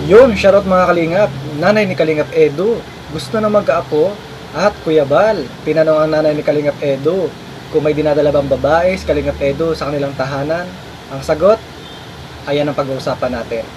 Yun, shoutout mga kalingap. Nanay ni Kalingap Edu. Gusto na mag-aapo at Kuya Bal. Tinanong ang nanay ni Kalingap Edu kung may dinadala bang babae si Kalingap Edu sa kanilang tahanan. Ang sagot, ayan ang pag-uusapan natin.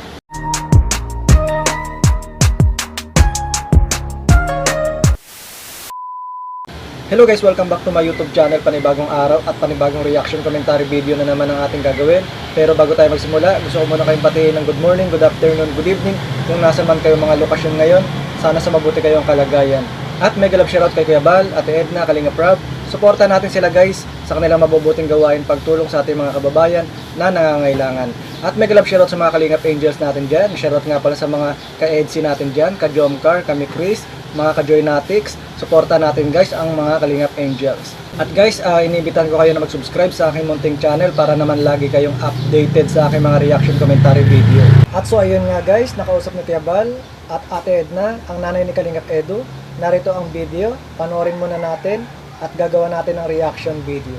Hello guys, welcome back to my YouTube channel. Panibagong araw at panibagong reaction commentary video na naman ang ating gagawin. Pero bago tayo magsimula, gusto ko muna kayong batiin ng good morning, good afternoon, good evening. Kung nasa man kayo mga lokasyon ngayon, sana sa mabuti kayong kalagayan. At mega love shoutout kay Kuya Bal, Ate Edna, Kalingap Rob. Suporta natin sila guys sa kanilang mabubuting gawain pagtulong sa ating mga kababayan na nangangailangan. At mega love shoutout sa mga Kalingap Angels natin dyan. Shoutout nga pala sa mga ka-EDC natin dyan, ka-Jomcar, kami Chris, mga ka-Joynatics. Suporta natin guys ang mga Kalingap Angels. At guys, iniimbitahan ko kayo na mag-subscribe sa aking munting channel para naman lagi kayong updated sa aking mga reaction commentary video. At so ayun nga guys, nakausap ni Kuya Bal at Ate Edna, ang nanay ni Kalingap Edu. Narito ang video, panoorin muna natin at gagawa natin ang reaction video.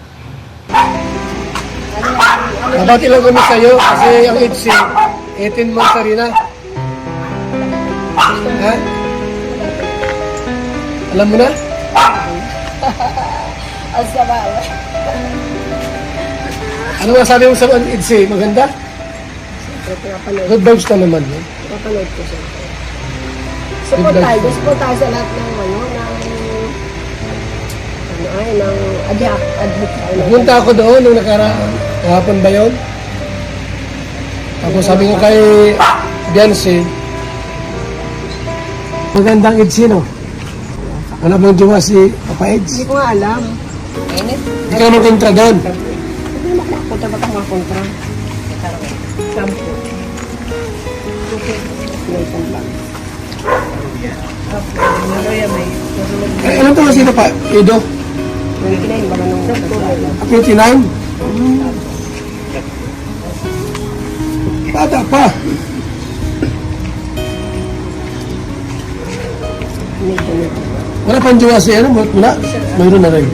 Mabati lang kami sa'yo kasi ang age 18 months na rin na. Ha? Alam mo na? Ano nga sabi mo sa age? Maganda? Good vibes na naman. Papanood ko siya. Support tayo sa lahat ng ng addict. Punta ako doon nung kahapon ba yun? Tapos sabi ko kay Beyonce, magandang age no? Wala bang jowa si Papa Eds? Hindi ko nga alam. Hindi ka naman kontra doon. Hindi mo makapunta ba itong mga kontra? Sampo. May pambang. Alam ko nga sino pa? Edo? 29 ba nung 29? Bata pa. Wala pang jowa si ano? Wala? Mayroon na rin.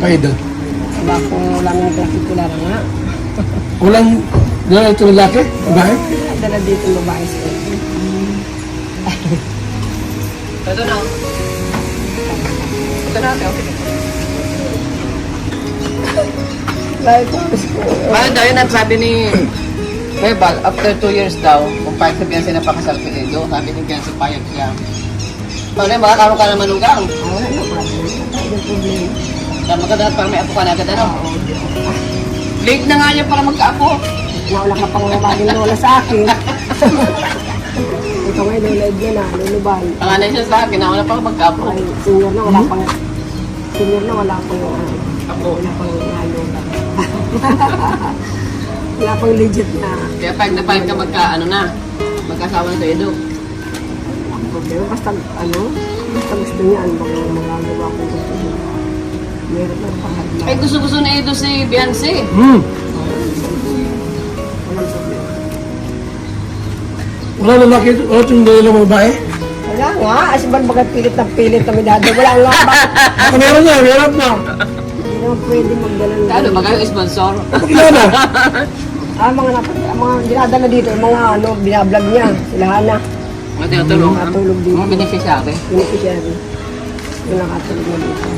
Kaido. Diba kung lang nakikilala nga. Walang dala ito lalaki? Babae? Dala dito ng babae sa Ito na. Ito na, okay. Like, gusto ko. Paano daw yun ang sabi ni Kuya Bal, after 2 years daw, kung payag sa Beyonce na pakasal kay Edo, sabi ni Beyonce payag siya. Paano yun, makakaroon ka naman nunggang. Wala na ba? Hindi problema. Kaya maganda para may apo ka na agad, ano? Late na nga niya para magka-apo. Wala ka pang maging lola sa akin. Ito ngayon, nilad niya na, lulubay. Panganay siya sa akin, nauna pa magka-apo. Ay, senior na, wala pang, wala pang, Apo. wala pang lola. Wala pang legit na. Kaya payag na payag ka magkasawa na sa Edo. Ang problema, basta, basta gusto niya, ano bang magagawa kung gusto niya. Meron na pang Ay, gusto-gusto na Edo si Beyonce. walang problema. Wala lalaki? Wala itong dalawa babae? Wala nga, as in bagat pilit na dado. Wala nga ba? Ako meron niya, meron na. Hindi naman pwede magdala ng Kano, magayo sponsor. Pakila na. mga dinadala dito, yung mga binablog niya, sila na, Mga tinutulong. Nakatulog dito. Mga beneficiary. beneficiary. Yung nakatulog na dito.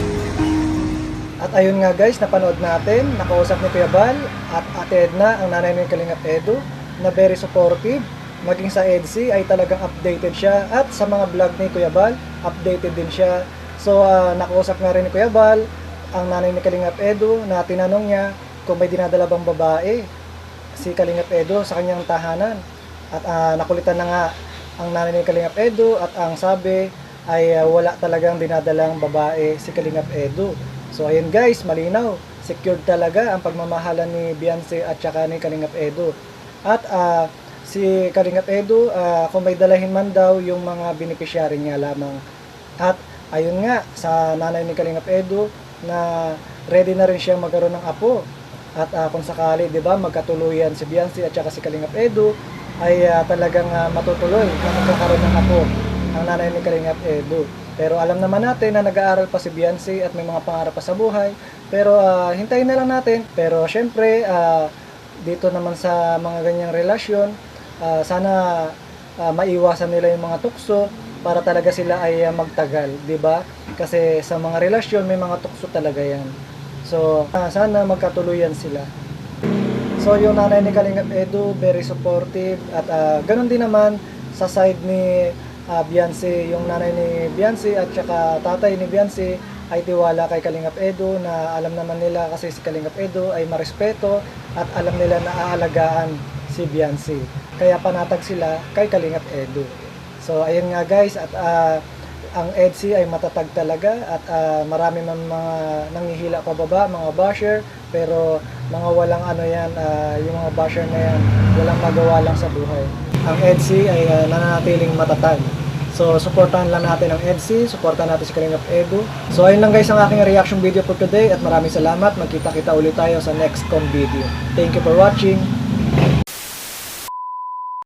At ayun nga guys, napanood natin, nakausap ni Kuya Bal at Ate Edna, ang nanay ni Kalingap Edu, na very supportive. Maging sa EDC ay talagang updated siya at sa mga vlog ni Kuya Bal, updated din siya. So nakausap nga rin ni Kuya Bal, ang nanay ni Kalingap Edu, na tinanong niya kung may dinadala bang babae si Kalingap Edu sa kanyang tahanan. At nakulitan na nga ang nanay ni Kalingap Edu at ang sabi ay wala talagang dinadalang babae si Kalingap Edu. So ayun guys, malinaw, secured talaga ang pagmamahalan ni Beyonce at saka ni Kalingap Edu. At si Kalingap Edu, kung may dalahin man daw yung mga beneficiary niya lamang. At ayun nga, sa nanay ni Kalingap Edu, na ready na rin siyang magkaroon ng apo. At kung sakali, di ba, magkatuluyan si Beyonce at saka si Kalingap Edu, ay talagang matutuloy na magkakaroon ng apo ang nanay ni Kalingap Edu. Pero alam naman natin na nag-aaral pa si Beyonce at may mga pangarap pa sa buhay. Pero hintayin na lang natin. Pero syempre, dito naman sa mga ganyang relasyon, sana maiwasan nila yung mga tukso para talaga sila ay magtagal, 'di ba? Kasi sa mga relasyon may mga tukso talaga 'yan. So, sana magkatuluyan sila. So, yung nanay ni Kalingap Edu, very supportive at ganun din naman sa side ni Biancy, yung nanay ni Biancy at saka tatay ni Biancy ay tiwala kay Kalingap Edu na alam naman nila kasi si Kalingap Edu ay marespeto at alam nila na aalagaan si Biancy. Kaya panatag sila kay Kalingap Edu. So ayun nga guys, at ang EDSI ay matatag talaga at marami man mga nanghihila pababa, mga basher, pero mga walang ano yan, yung mga basher na yan, walang magawa lang sa buhay. Ang EDSI ay nananatiling matatag. So, supportahan lang natin ang EDSI, supportahan natin si Kalingap Edu. So, ayun lang guys ang aking reaction video for today at maraming salamat. Magkita-kita ulit tayo sa next video. Thank you for watching.